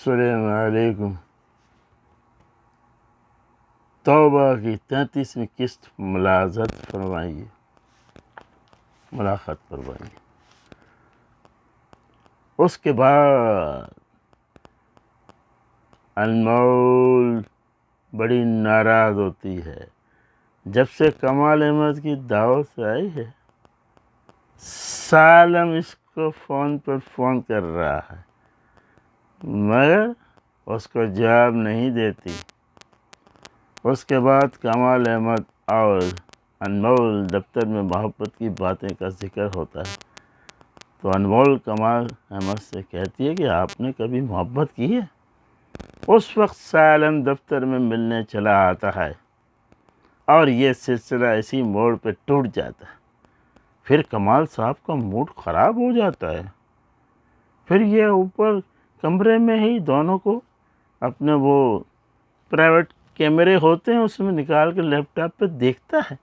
السلام علیکم۔ توبہ کی 33ویں قسط ملاحظت فرمائیے، ملاحظت فرمائیے۔ اس کے بعد انمول بڑی ناراض ہوتی ہے۔ جب سے کمال احمد کی دعوت سے آئی ہے، سالم اس کو فون پر فون کر رہا ہے مگر اس کو جواب نہیں دیتی۔ اس کے بعد کمال احمد اور انمول دفتر میں محبت کی باتیں کا ذکر ہوتا ہے تو انمول کمال احمد سے کہتی ہے کہ آپ نے کبھی محبت کی ہے؟ اس وقت سالم دفتر میں ملنے چلا آتا ہے اور یہ سلسلہ اسی موڑ پہ ٹوٹ جاتا ہے۔ پھر کمال صاحب کا موڈ خراب ہو جاتا ہے۔ پھر یہ اوپر کمرے میں ہی دونوں کو اپنے وہ پرائیویٹ کیمرے ہوتے ہیں اس میں نکال کے لیپ ٹاپ پہ دیکھتا ہے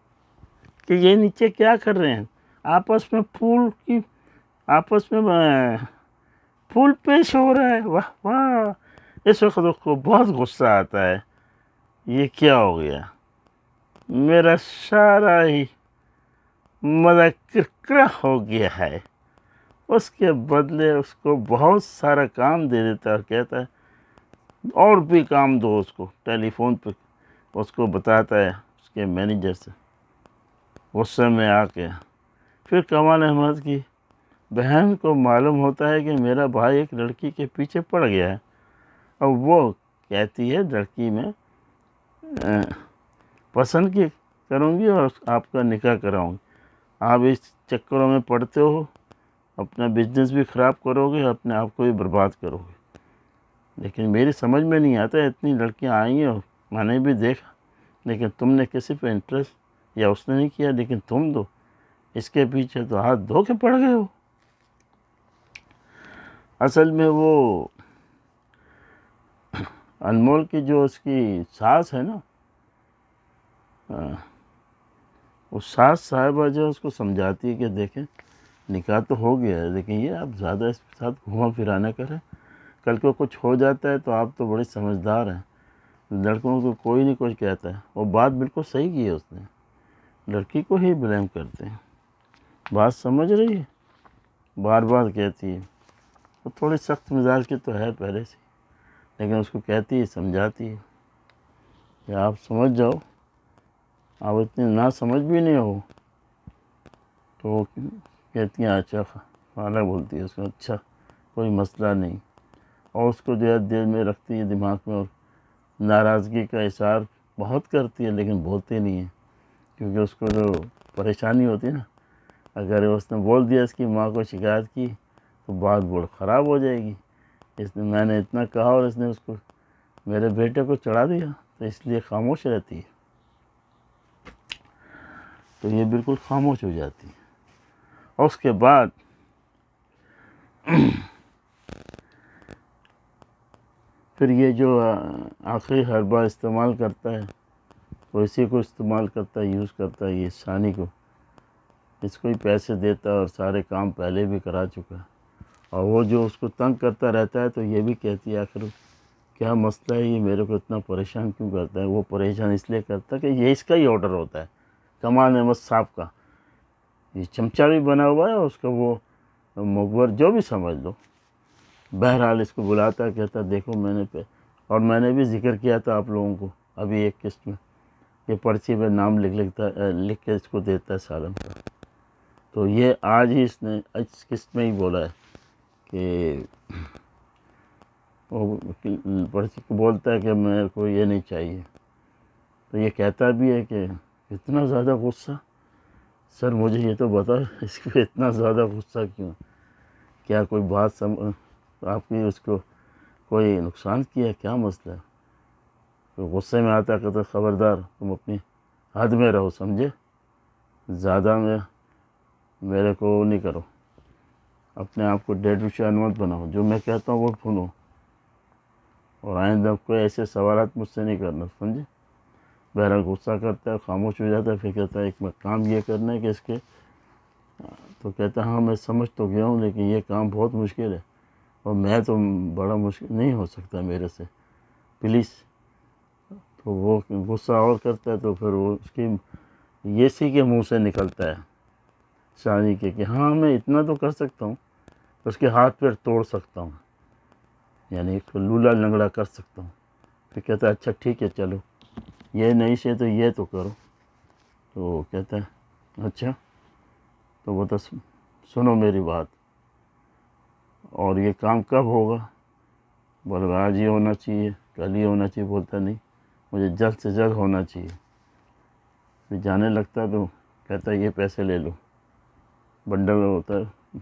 کہ یہ نیچے کیا کر رہے ہیں، آپس میں پھول پیش ہو رہا ہے۔ واہ واہ! اس وقت اس کو بہت غصہ آتا ہے، یہ کیا ہو گیا، میرا سارا ہی مزہ کرکرا ہو گیا ہے۔ اس کے بدلے اس کو بہت سارا کام دے دیتا ہے اور کہتا ہے اور بھی کام دو اس کو۔ ٹیلی فون پہ اس کو بتاتا ہے اس کے مینیجر سے، غصے میں آ کے۔ پھر کمال احمد کی بہن کو معلوم ہوتا ہے کہ میرا بھائی ایک لڑکی کے پیچھے پڑ گیا ہے اور وہ کہتی ہے لڑکی میں پسند کی کروں گی اور آپ کا نکاح کراؤں گی، آپ اس چکروں میں پڑتے ہو، اپنا بزنس بھی خراب کرو گے، اپنے آپ کو بھی برباد کرو گے۔ لیکن میری سمجھ میں نہیں آتا، اتنی لڑکیاں آئی ہیں اور میں نے بھی دیکھا، لیکن تم نے کسی پہ انٹرسٹ یا اس نے نہیں کیا، لیکن تم دو اس کے پیچھے تو ہاتھ دھو کے پڑ گئے ہو۔ اصل میں وہ انمول کی جو اس کی ساس ہے نا، وہ ساس صاحبہ جو اس کو سمجھاتی ہے کہ دیکھیں نکاح تو ہو گیا ہے، لیکن یہ آپ زیادہ اس کے ساتھ گھما پھرا نہ کریں، کل کو کچھ ہو جاتا ہے تو آپ تو بڑے سمجھدار ہیں، لڑکوں کو کوئی نہیں کچھ کہتا ہے۔ وہ بات بالکل صحیح کی ہے اس نے، لڑکی کو ہی بلیم کرتے ہیں۔ بات سمجھ رہی ہے؟ بار بار کہتی ہے، وہ تھوڑی سخت مزاج کی تو ہے پہلے سے، لیکن اس کو کہتی ہے، سمجھاتی ہے کہ آپ سمجھ جاؤ، آپ اتنی نہ سمجھ بھی نہیں ہو۔ تو وہ کہتی ہیں اچھا، خالہ بولتی ہے اس کو، اچھا کوئی مسئلہ نہیں، اور اس کو جو ہے دل میں رکھتی ہے، دماغ میں، اور ناراضگی کا اظہار بہت کرتی ہے لیکن بولتی نہیں ہے، کیونکہ اس کو جو پریشانی ہوتی ہے نا، اگر اس نے بول دیا اس کی ماں کو شکایت کی تو بات بہت خراب ہو جائے گی، میں نے اتنا کہا اور اس نے اس کو میرے بیٹے کو چڑھا دیا، تو اس لیے خاموش رہتی ہے، تو یہ بالکل خاموش ہو جاتی ہے۔ اور اس کے بعد پھر یہ جو آخری حربہ استعمال کرتا ہے وہ اسی کو استعمال کرتا ہے، یوز کرتا ہے، یہ ثانی کو، اس کو ہی پیسے دیتا ہے اور سارے کام پہلے بھی کرا چکا ہے، اور وہ جو اس کو تنگ کرتا رہتا ہے تو یہ بھی کہتی ہے آخر کیا مسئلہ ہے، یہ میرے کو اتنا پریشان کیوں کرتا ہے؟ وہ پریشان اس لیے کرتا ہے کہ یہ اس کا ہی آرڈر ہوتا ہے، کمال احمد صاحب کا، یہ چمچہ بھی بنا ہوا ہے اور اس کا وہ مخبر جو بھی سمجھ لو۔ بہرحال اس کو بلاتا ہے، کہتا ہے دیکھو میں نے بھی ذکر کیا تھا آپ لوگوں کو ابھی ایک قسط میں، یہ پرچی پہ نام لکھ کے اس کو دیتا ہے سالم کا، تو یہ آج ہی اس نے اس قسط میں ہی بولا ہے کہ وہ پرچی کو بولتا ہے کہ میرے کو یہ نہیں چاہیے، تو یہ کہتا بھی ہے کہ اتنا زیادہ غصہ، سر مجھے یہ تو بتا اس پہ اتنا زیادہ غصہ کیوں، کیا کوئی بات آپ کی اس کو کوئی نقصان کیا ہے، کیا مسئلہ ہے؟ تو غصے میں آتا ہے، کہتا خبردار تم اپنی حد میں رہو، سمجھے، زیادہ میں میرے کو نہیں کرو، اپنے آپ کو ڈیڈ شان مت بناؤ، جو میں کہتا ہوں وہ سنو، اور آئندہ کوئی ایسے سوالات مجھ سے نہیں کرنا، سمجھے۔ بہرحال غصہ کرتا ہے، خاموش ہو جاتا ہے، پھر کہتا ہے ایک میں کام یہ کرنا ہے کہ اس کے، تو کہتا ہے ہاں میں سمجھ تو گیا ہوں لیکن یہ کام بہت مشکل ہے، اور میں تو بڑا مشکل نہیں ہو سکتا میرے سے، پلیز۔ تو وہ غصہ اور کرتا ہے، تو پھر وہ اس کی یہ سی کے منہ سے نکلتا ہے شانی کے کہ ہاں میں اتنا تو کر سکتا ہوں، اس کے ہاتھ پیر توڑ سکتا ہوں، یعنی اس کو لولا لنگڑا کر سکتا ہوں۔ پھر کہتا ہے اچھا ٹھیک ہے چلو، یہ نہیں سے تو یہ تو کرو۔ تو وہ کہتا ہے اچھا، تو وہ تو سنو میری بات، اور یہ کام کب ہوگا؟ بولے آج ہی ہونا چاہیے، کل ہی ہونا چاہیے۔ بولتا نہیں، مجھے جلد سے جلد ہونا چاہیے۔ پھر جانے لگتا ہے تو کہتا ہے یہ پیسے لے لو، بنڈل ہوتا ہے۔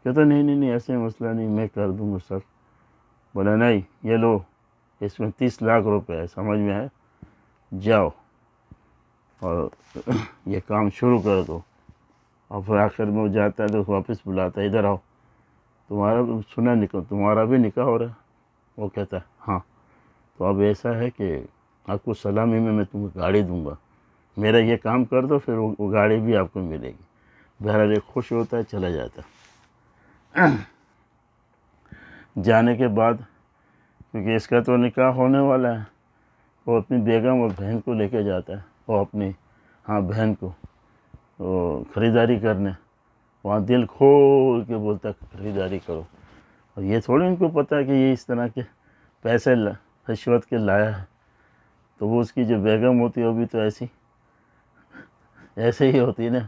کہتا نہیں نہیں نہیں، ایسے مسئلہ نہیں، میں کر دوں گا سر۔ بولا نہیں، یہ لو، اس میں 30 لاکھ روپے ہے، سمجھ میں ہے، جاؤ اور یہ کام شروع کر دو۔ اور پھر آخر میں وہ جاتا ہے تو واپس بلاتا ہے ادھر آؤ، تمہارا سنا نکل تمہارا بھی نکاح ہو رہا ہے؟ وہ کہتا ہے ہاں۔ تو اب ایسا ہے کہ آپ کو سلامی میں تم کو گاڑی دوں گا، میرا یہ کام کر دو، پھر وہ گاڑی بھی آپ کو ملے گی۔ بہرحال ایک خوش ہوتا ہے، چلا جاتا ہے۔ جانے کے بعد کیونکہ اس کا تو نکاح ہونے والا ہے، وہ اپنی بیگم اور بہن کو لے کے جاتا ہے، وہ اپنی بہن کو وہ خریداری کرنے، وہاں دل کھول کے بولتا ہے خریداری کرو۔ اور یہ تھوڑی ان کو پتہ ہے کہ یہ اس طرح کے پیسے رشوت کے لایا ہے۔ تو وہ اس کی جو بیگم ہوتی ہے وہ بھی تو ایسے ہی ہوتی ہے نا،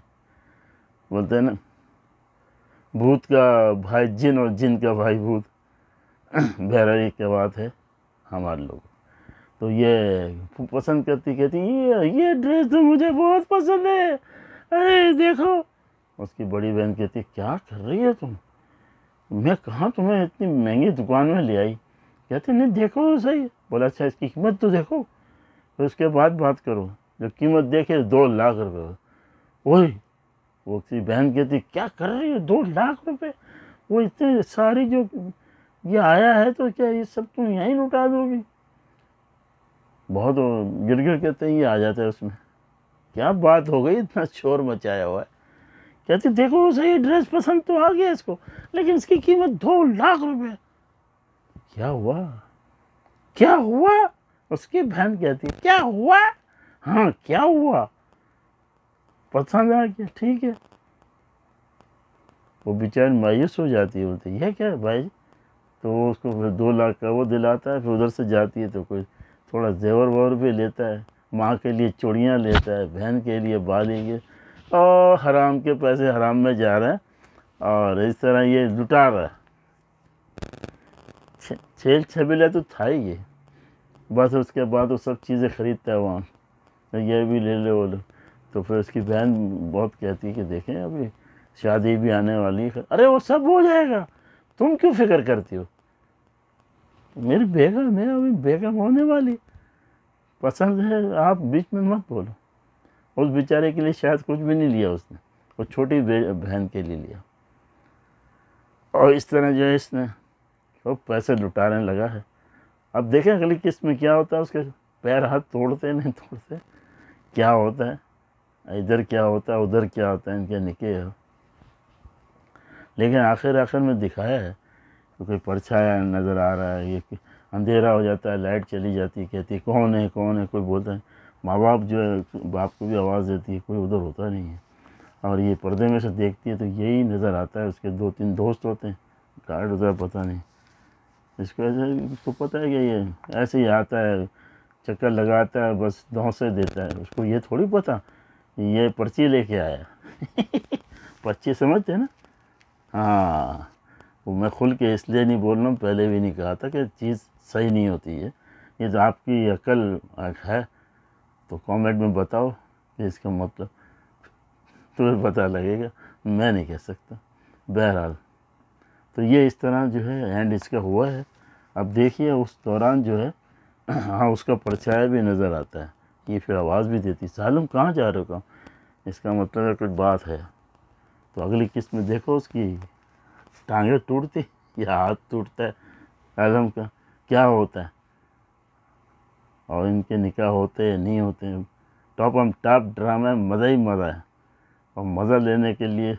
بولتے ہیں نا بھوت کا بھائی جن اور جن کا بھائی بھوت۔ بہرحال کیا بات ہے ہمارے لوگ، تو یہ پسند کرتی، کہتی یہ ڈریس تو مجھے بہت پسند ہے، ارے دیکھو۔ اس کی بڑی بہن کہتی کیا کر رہی ہے تم، میں کہاں تمہیں اتنی مہنگی دکان میں لے آئی؟ کہتے نہیں دیکھو صحیح۔ بولا اچھا اس کی قیمت تو دیکھو، پھر اس کے بعد بات کرو۔ جو قیمت دیکھے 2 لاکھ روپے۔ وہی وہ اس کی بہن کہتی کیا کر رہی ہے، 2 لاکھ روپے؟ وہ اتنے ساری جو یہ آیا ہے تو کیا یہ سب تم یہیں لٹا دو گی؟ بہت گر گر کہتے ہیں یہ آ جاتا ہے اس میں، کیا بات ہو گئی، اتنا شور مچایا ہوا ہے۔ کہتے دیکھو صحیح ڈریس پسند تو آ گیا اس کو، لیکن اس کی قیمت 2 لاکھ روپے۔ کیا ہوا کیا ہوا؟ اس کی بہن کہتی کیا ہوا؟ ہاں کیا ہوا؟ پسند آ گیا، ٹھیک ہے۔ وہ بیچاری مایوس ہو جاتی ہے، بولتی یہ کیا ہے بھائی؟ تو وہ اس کو پھر 2 لاکھ کا وہ دلاتا ہے، پھر ادھر سے جاتی ہے تو کوئی تھوڑا زیور وور بھی لیتا ہے، ماں کے لیے چوڑیاں لیتا ہے، بہن کے لیے بالی کے، اور حرام کے پیسے حرام میں جا رہے ہیں، اور اس طرح یہ لٹا رہا ہے۔ چھیل چھبیلا تو تھا ہی یہ، بس اس کے بعد وہ سب چیزیں خریدتا ہے وہاں، یہ بھی لے لے وہ لے۔ تو پھر اس کی بہن بہت کہتی ہے کہ دیکھیں ابھی شادی بھی آنے والی ہے، ارے وہ سب ہو جائے گا، تم کیوں فکر کرتی ہو؟ میری بیگم ہے، ابھی بیگم ہونے والی، پسند ہے، آپ بیچ میں مت بولو۔ اس بیچارے کے لیے شاید کچھ بھی نہیں لیا اس نے، وہ چھوٹی بہن کے لیے لیا۔ اور اس طرح جو ہے اس نے وہ پیسے لٹانے لگا ہے۔ اب دیکھیں اگلی قسط میں کیا ہوتا ہے، اس کے پیر ہاتھ توڑتے نہیں توڑتے، کیا ہوتا ہے، ادھر کیا ہوتا ہے ادھر کیا ہوتا ہے، ان کے نکاح۔ لیکن آخر میں دکھایا ہے کہ کوئی پرچھایا نظر آ رہا ہے، یہ اندھیرا ہو جاتا ہے، لائٹ چلی جاتی ہے، کہتی کون ہے کون ہے، کوئی بولتا ہے، ماں باپ جو ہے باپ کو بھی آواز دیتی ہے، کوئی ادھر ہوتا نہیں ہے، اور یہ پردے میں سے دیکھتی ہے تو یہی نظر آتا ہے، اس کے 2-3 دوست ہوتے ہیں، گارڈ ادھر پتہ نہیں، اس کو پتہ ہے کہ یہ ایسے ہی آتا ہے، چکر لگاتا ہے، بس دھونسے دیتا ہے، اس کو یہ تھوڑی پتہ یہ پرچی لے کے آیا۔ پرچی سمجھتے ہیں نا؟ ہاں، وہ میں کھل کے اس لیے نہیں بول رہا ہوں، پہلے بھی نہیں کہا تھا کہ چیز صحیح نہیں ہوتی ہے، یہ تو آپ کی عقل ہے تو کامنٹ میں بتاؤ کہ اس کا مطلب تمہیں پتہ لگے گا، میں نہیں کہہ سکتا۔ بہرحال تو یہ اس طرح جو ہے اینڈ اس کا ہوا ہے۔ اب دیکھیے اس دوران جو ہے اس کا پرچھایا بھی نظر آتا ہے، یہ پھر آواز بھی دیتی سالم کہاں جا رہے ہو، کہاں؟ اس کا مطلب ہے کچھ بات ہے۔ تو اگلی قسط میں دیکھو اس کی ٹانگیں ٹوٹتی یا ہاتھ ٹوٹتا ہے، عالم کا کیا ہوتا ہے، اور ان کے نکاح ہوتے ہیں نہیں ہوتے ہیں۔ ٹاپ ڈرامہ ہے، مزہ ہی مزہ ہے، اور مزہ لینے کے لیے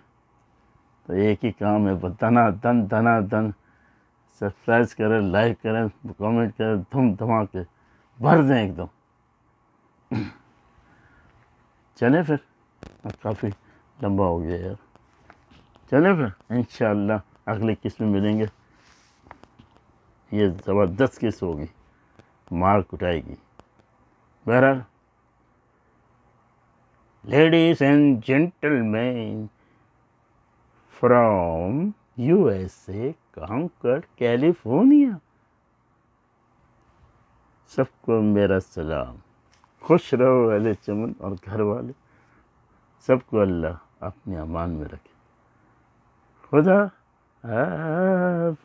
تو ایک ہی کام ہے، دنا دن سبسکرائب کریں، لائک کریں، کامنٹ کریں، دھم دھماکے بھر دیں ایک دم. چلیں پھر، اب کافی لمبا ہو گیا یار. چلیں پھر انشاءاللہ اگلی قسط میں ملیں گے. یہ زبردست قسط ہوگی، مار کٹائے گی. بہرحال ladies and gentlemen from USA Concord California, سب کو میرا سلام. خوش رہو اہل چمن اور گھر والے، سب کو اللہ اپنے امان میں رکھے. خدا حافظ.